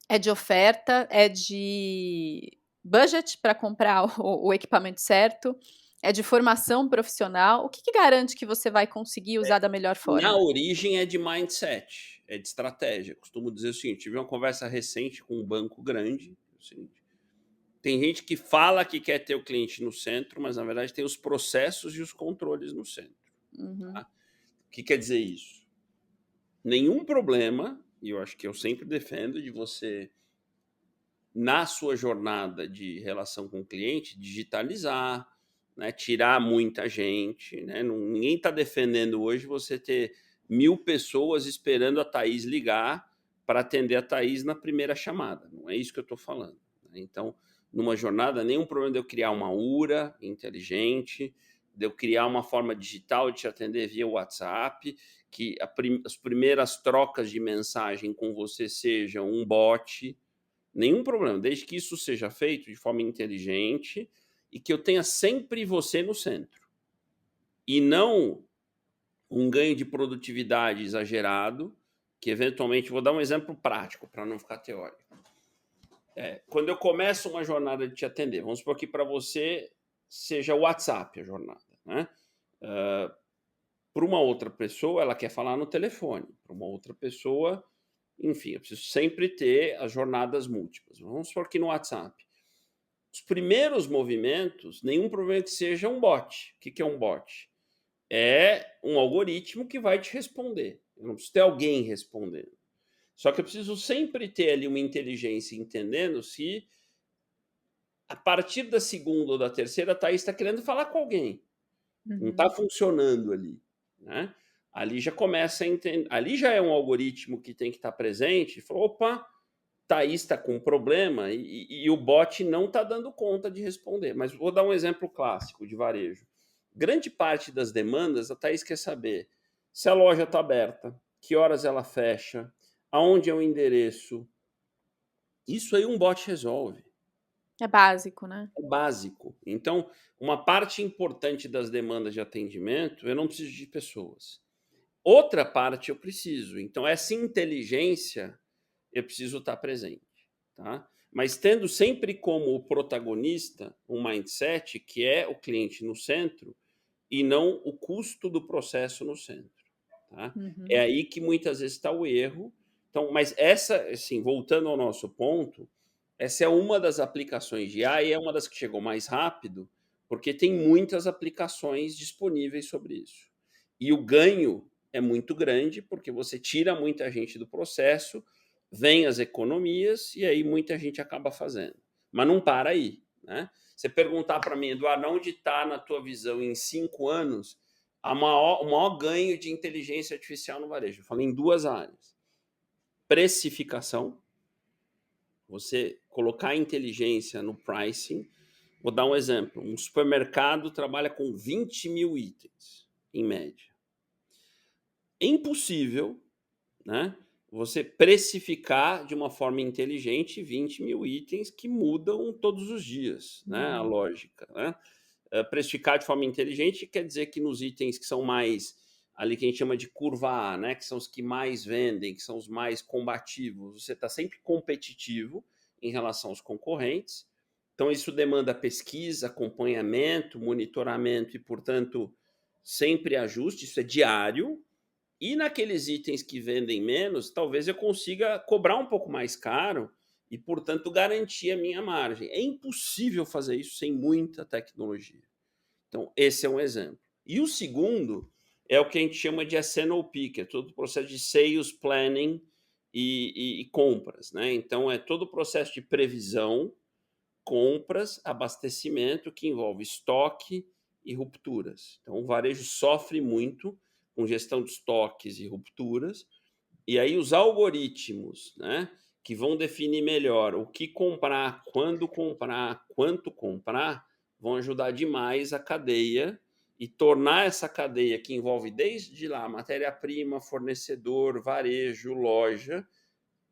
é de oferta, é de budget para comprar o equipamento certo, é de formação profissional. O que que garante que você vai conseguir usar da melhor Na forma? origem é de mindset, é de estratégia. Costumo dizer o seguinte: tive uma conversa recente com um banco grande, é o seguinte, Tem gente que fala que quer ter o cliente no centro, mas na verdade tem os processos e os controles no centro. Uhum. Tá? O que quer dizer isso? Nenhum problema, e eu acho que eu sempre defendo, de você, na sua jornada de relação com o cliente, digitalizar, né, tirar muita gente. Né? Ninguém está defendendo hoje você ter 1000 pessoas esperando a Thaís ligar para atender a Thaís na primeira chamada. Não é isso que eu estou falando. Né? Então, numa jornada, nenhum problema de eu criar uma URA inteligente, de eu criar uma forma digital de te atender via WhatsApp, que as primeiras trocas de mensagem com você sejam um bot. Nenhum problema, desde que isso seja feito de forma inteligente e que eu tenha sempre você no centro. E não um ganho de produtividade exagerado, que eventualmente, vou dar um exemplo prático para não ficar teórico. Quando eu começo uma jornada de te atender, vamos supor que para você seja o WhatsApp a jornada, né? Para uma outra pessoa, ela quer falar no telefone. Para uma outra pessoa, enfim, eu preciso sempre ter as jornadas múltiplas. Vamos supor que no WhatsApp, os primeiros movimentos, nenhum problema que seja um bot. O que é um bot? É um algoritmo que vai te responder. Eu não preciso ter alguém respondendo. Só que eu preciso sempre ter ali uma inteligência entendendo se a partir da segunda ou da terceira, a Thaís está querendo falar com alguém. Não está Uhum. funcionando ali. Né? Ali já começa a entender. Ali já é um algoritmo que tem que estar presente. Falou, opa, Thaís está com um problema e o bot não está dando conta de responder. Mas vou dar um exemplo clássico de varejo. Grande parte das demandas, a Thaís quer saber se a loja está aberta, que horas ela fecha, aonde é o endereço. Isso aí um bot resolve. É básico, né? É básico. Então, uma parte importante das demandas de atendimento, eu não preciso de pessoas. Outra parte eu preciso. Então, essa inteligência eu preciso estar presente. Tá? Mas tendo sempre como o protagonista um mindset que é o cliente no centro e não o custo do processo no centro. Tá? É Uhum. aí que muitas vezes está o erro. Então, mas essa, assim, voltando ao nosso ponto, essa é uma das aplicações de AI e é uma das que chegou mais rápido, porque tem muitas aplicações disponíveis sobre isso. E o ganho é muito grande, porque você tira muita gente do processo, vem as economias e aí muita gente acaba fazendo. Mas não para aí. Né? Você perguntar para mim, Eduardo, onde está, na tua visão, em 5 anos, o maior ganho de inteligência artificial no varejo? Eu falei em 2 áreas. Precificação, você colocar inteligência no pricing. Vou dar um exemplo. Um supermercado trabalha com 20 mil itens, em média. É impossível, né, você precificar de uma forma inteligente 20 mil itens que mudam todos os dias, né, a Uhum. lógica. Né? Precificar de forma inteligente quer dizer que nos itens que são mais ali que a gente chama de curva A, né, que são os que mais vendem, que são os mais combativos, você está sempre competitivo em relação aos concorrentes. Então, isso demanda pesquisa, acompanhamento, monitoramento e, portanto, sempre ajuste. Isso é diário. E naqueles itens que vendem menos, talvez eu consiga cobrar um pouco mais caro e, portanto, garantir a minha margem. É impossível fazer isso sem muita tecnologia. Então, esse é um exemplo. E o segundo é o que a gente chama de S&OP, que é todo o processo de sales planning e compras. Né? Então, é todo o processo de previsão, compras, abastecimento, que envolve estoque e rupturas. Então, o varejo sofre muito com gestão de estoques e rupturas. E aí, os algoritmos, né, que vão definir melhor o que comprar, quando comprar, quanto comprar, vão ajudar demais a cadeia e tornar essa cadeia que envolve desde lá matéria-prima, fornecedor, varejo, loja,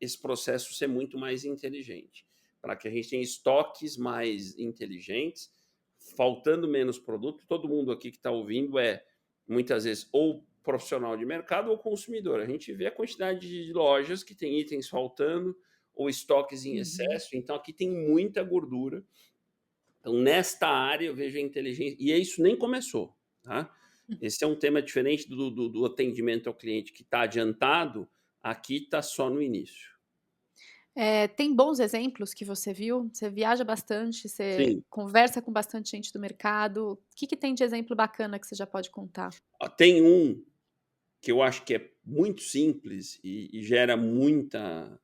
esse processo ser muito mais inteligente, para que a gente tenha estoques mais inteligentes, faltando menos produto. Todo mundo aqui que está ouvindo é, muitas vezes, ou profissional de mercado ou consumidor. A gente vê a quantidade de lojas que tem itens faltando ou estoques em Uhum. excesso. Então, aqui tem muita gordura. Então, nesta área, eu vejo a inteligência. E isso nem começou. Tá? Esse é um tema diferente do atendimento ao cliente que está adiantado. Aqui está só no início. Tem bons exemplos que você viu? Você viaja bastante, você Sim. conversa com bastante gente do mercado. O que tem de exemplo bacana que você já pode contar? Ó, tem um que eu acho que é muito simples e gera muita.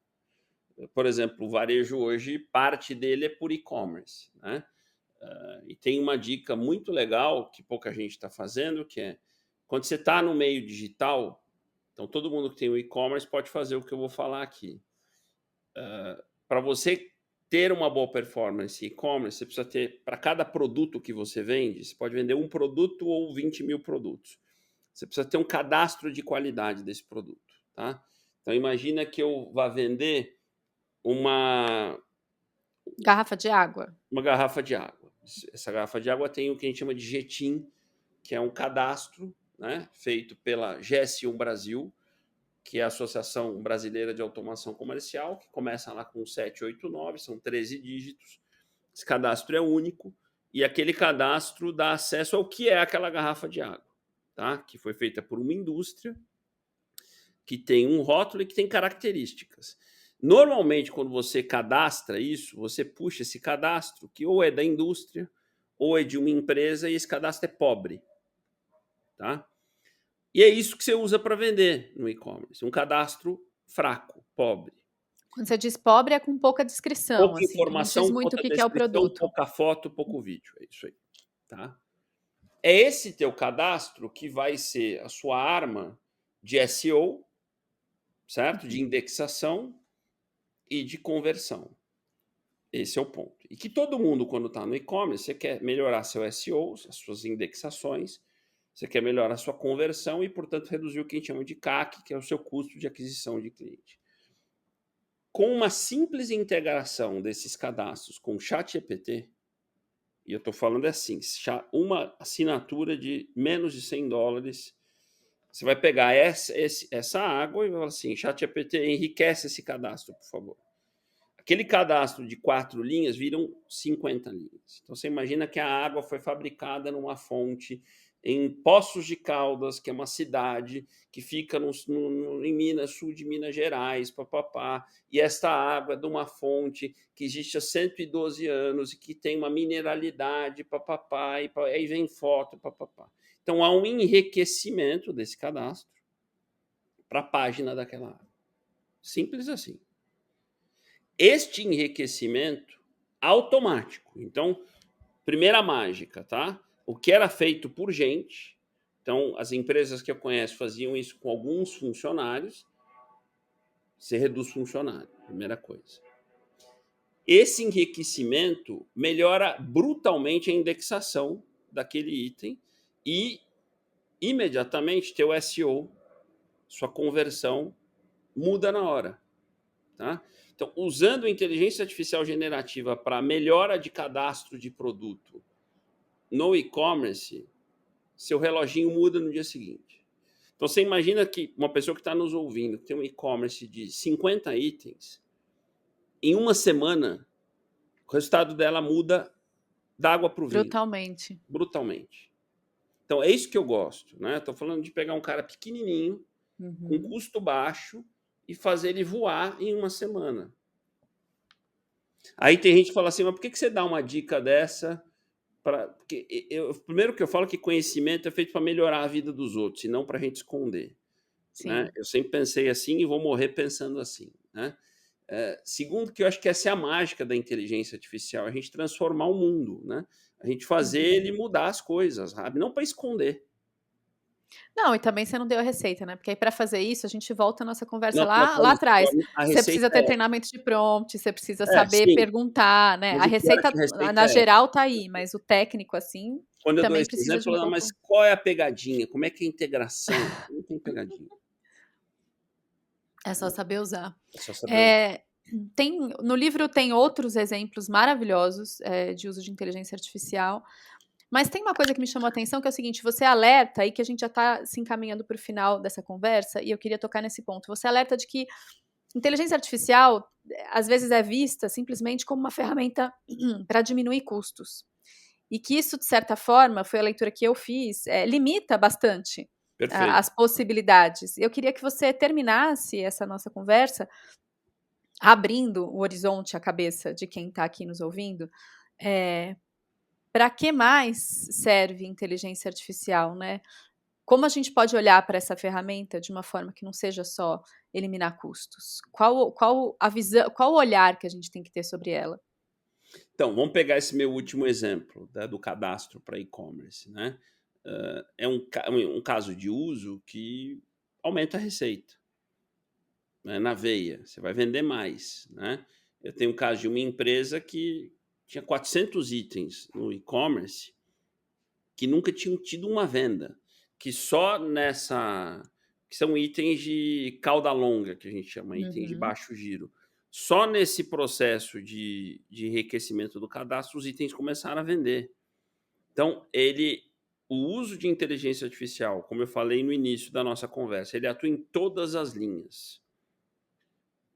Por exemplo, o varejo hoje, parte dele é por e-commerce, né? E tem uma dica muito legal que pouca gente está fazendo, que é quando você está no meio digital, então todo mundo que tem o e-commerce pode fazer o que eu vou falar aqui. Para você ter uma boa performance e-commerce, você precisa ter, para cada produto que você vende, você pode vender um produto ou 20 mil produtos. Você precisa ter um cadastro de qualidade desse produto, tá? Então imagina que eu vá vender uma, Garrafa de água. uma garrafa de água. Essa garrafa de água tem o que a gente chama de GTIN, que é um cadastro, né, feito pela GS1 Brasil, que é a Associação Brasileira de Automação Comercial, que começa lá com 789, são 13 dígitos. Esse cadastro é único e aquele cadastro dá acesso ao que é aquela garrafa de água, tá? Que foi feita por uma indústria, que tem um rótulo e que tem características. Normalmente, quando você cadastra isso, você puxa esse cadastro, que ou é da indústria ou é de uma empresa, e esse cadastro é pobre, tá? E é isso que você usa para vender no e-commerce, um cadastro fraco, pobre. Quando você diz pobre, é com pouca descrição, Pouca assim, que não diz informação, muito o pouca que que é o descrição, produto. pouca foto, pouco vídeo, é isso aí, tá? É esse teu cadastro que vai ser a sua arma de SEO, certo? De indexação e de conversão. Esse é o ponto. E que todo mundo, quando está no e-commerce, você quer melhorar seu SEO, as suas indexações, você quer melhorar a sua conversão e, portanto, reduzir o que a gente chama de CAC, que é o seu custo de aquisição de cliente. Com uma simples integração desses cadastros com o ChatGPT, e eu estou falando assim, uma assinatura de menos de $100, você vai pegar essa água e vai falar assim, ChatGPT, enriquece esse cadastro, por favor. Aquele cadastro de 4 linhas viram 50 linhas. Então você imagina que a água foi fabricada numa fonte em Poços de Caldas, que é uma cidade que fica em Minas, sul de Minas Gerais, papapá, e esta água é de uma fonte que existe há 112 anos e que tem uma mineralidade, papapá, e aí vem foto, papapá. Então há um enriquecimento desse cadastro para a página daquela água. Simples assim. Este enriquecimento automático. Então, primeira mágica, tá? O que era feito por gente, então as empresas que eu conheço faziam isso com alguns funcionários, você reduz funcionário, primeira coisa. Esse enriquecimento melhora brutalmente a indexação daquele item e imediatamente teu SEO, sua conversão muda na hora, tá? Então, usando inteligência artificial generativa para melhora de cadastro de produto no e-commerce, seu reloginho muda no dia seguinte. Então, você imagina que uma pessoa que está nos ouvindo, que tem um e-commerce de 50 itens, em uma semana, o resultado dela muda da água para o vinho, Brutalmente. brutalmente. Então, é isso que eu gosto, né? Estou falando de pegar um cara pequenininho, com Uhum. custo baixo, e fazer ele voar em uma semana. Aí tem gente que fala assim, mas por que você dá uma dica dessa? Porque primeiro que eu falo que conhecimento é feito para melhorar a vida dos outros, e não para a gente esconder. Né? Sim. Eu sempre pensei assim e vou morrer pensando assim. Né? Segundo, que eu acho que essa é a mágica da inteligência artificial, a gente transformar o mundo, né? A gente fazer Uhum. ele mudar as coisas, sabe? Não para esconder. Não, e também você não deu a receita, né, porque aí para fazer isso a gente volta à nossa conversa Não, não, lá calma, atrás. a Você receita precisa ter treinamento de prompt, você precisa saber sim, perguntar, né, mas a o pior é receita que a receita na é essa. geral tá aí, mas o técnico, assim, Quando eu dou também esse precisa de exemplo, um não, mas pouco. qual é a pegadinha? Como é que é a integração? Não tem pegadinha. É só saber usar. É só saber usar. Eh, no livro tem outros exemplos maravilhosos, de uso de inteligência artificial, mas tem uma coisa que me chamou a atenção, que é o seguinte: você alerta aí, que a gente já está se encaminhando para o final dessa conversa, e eu queria tocar nesse ponto. Você alerta de que inteligência artificial, às vezes, é vista simplesmente como uma ferramenta para diminuir custos. E que isso, de certa forma, foi a leitura que eu fiz, limita bastante Perfeito. as possibilidades. Eu queria que você terminasse essa nossa conversa abrindo o horizonte, a cabeça de quem está aqui nos ouvindo, para que mais serve inteligência artificial, né? Como a gente pode olhar para essa ferramenta de uma forma que não seja só eliminar custos? Qual a visão, qual o olhar que a gente tem que ter sobre ela? Então, vamos pegar esse meu último exemplo, né, do cadastro para e-commerce, né? É um caso de uso que aumenta a receita, né, na veia, você vai vender mais, né? Eu tenho um caso de uma empresa que tinha 400 itens no e-commerce que nunca tinham tido uma venda, que só nessa que são itens de cauda longa, que a gente chama, itens de Uhum. baixo giro. Só nesse processo de enriquecimento do cadastro, os itens começaram a vender. Então, o uso de inteligência artificial, como eu falei no início da nossa conversa, ele atua em todas as linhas.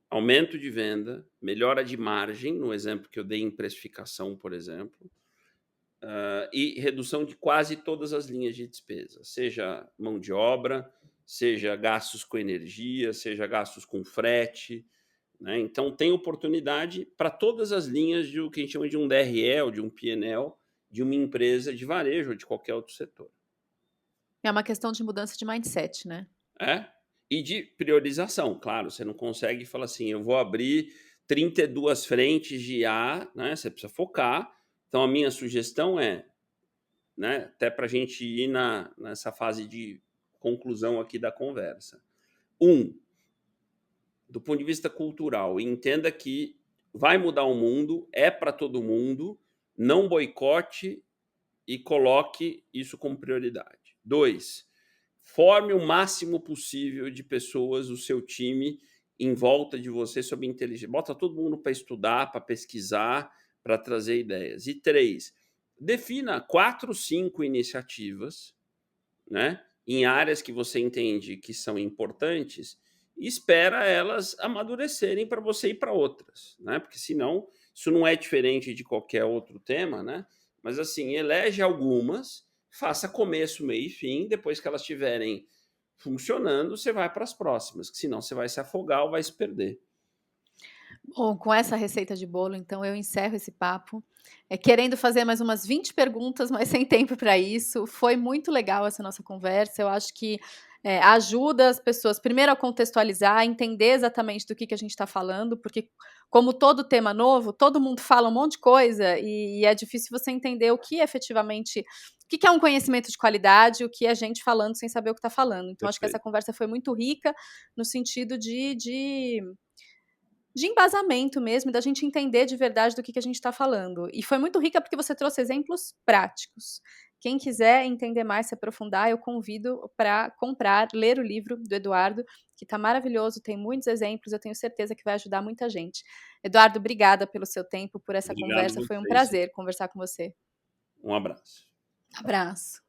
Aumento de venda, melhora de margem, no exemplo que eu dei em precificação, por exemplo, e redução de quase todas as linhas de despesa, seja mão de obra, seja gastos com energia, seja gastos com frete, né? Então, tem oportunidade para todas as linhas de o que a gente chama de um DRE, de um PNL, de uma empresa de varejo ou de qualquer outro setor. É uma questão de mudança de mindset, né? E de priorização, claro, você não consegue falar assim, eu vou abrir 32 frentes de IA, né? Você precisa focar. Então, a minha sugestão é, né, até para a gente ir nessa fase de conclusão aqui da conversa. Do ponto de vista cultural, entenda que vai mudar o mundo, é para todo mundo, não boicote e coloque isso como prioridade. 2, forme o máximo possível de pessoas, o seu time, em volta de você sobre inteligência. Bota todo mundo para estudar, para pesquisar, para trazer ideias. E 3, defina 4, 5 iniciativas, né, em áreas que você entende que são importantes e espera elas amadurecerem para você ir para outras, né? Porque senão isso não é diferente de qualquer outro tema, né? Mas assim, elege algumas, faça começo, meio e fim, depois que elas estiverem funcionando, você vai para as próximas, que senão você vai se afogar ou vai se perder. Bom, com essa receita de bolo, então, eu encerro esse papo, querendo fazer mais umas 20 perguntas, mas sem tempo para isso. Foi muito legal essa nossa conversa, eu acho que, ajuda as pessoas, primeiro, a contextualizar, a entender exatamente do que a gente está falando, porque, como todo tema novo, todo mundo fala um monte de coisa e é difícil você entender o que efetivamente, o que é um conhecimento de qualidade, o que é gente falando sem saber o que está falando. Então, acho que essa Perfeito. conversa foi muito rica, no sentido de embasamento mesmo, da gente entender de verdade do que a gente está falando. E foi muito rica porque você trouxe exemplos práticos. Quem quiser entender mais, se aprofundar, eu convido para comprar, ler o livro do Eduardo, que está maravilhoso, tem muitos exemplos, eu tenho certeza que vai ajudar muita gente. Eduardo, obrigada pelo seu tempo, por essa Obrigado conversa, a foi um vocês. prazer conversar com você. Um abraço. Abraço.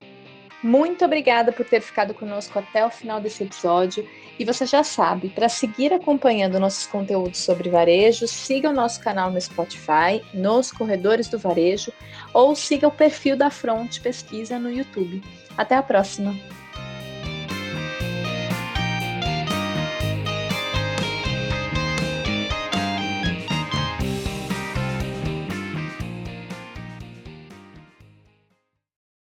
Muito obrigada por ter ficado conosco até o final desse episódio. E você já sabe, para seguir acompanhando nossos conteúdos sobre varejo, siga o nosso canal no Spotify, nos Corredores do Varejo, ou siga o perfil da Front Pesquisa no YouTube. Até a próxima!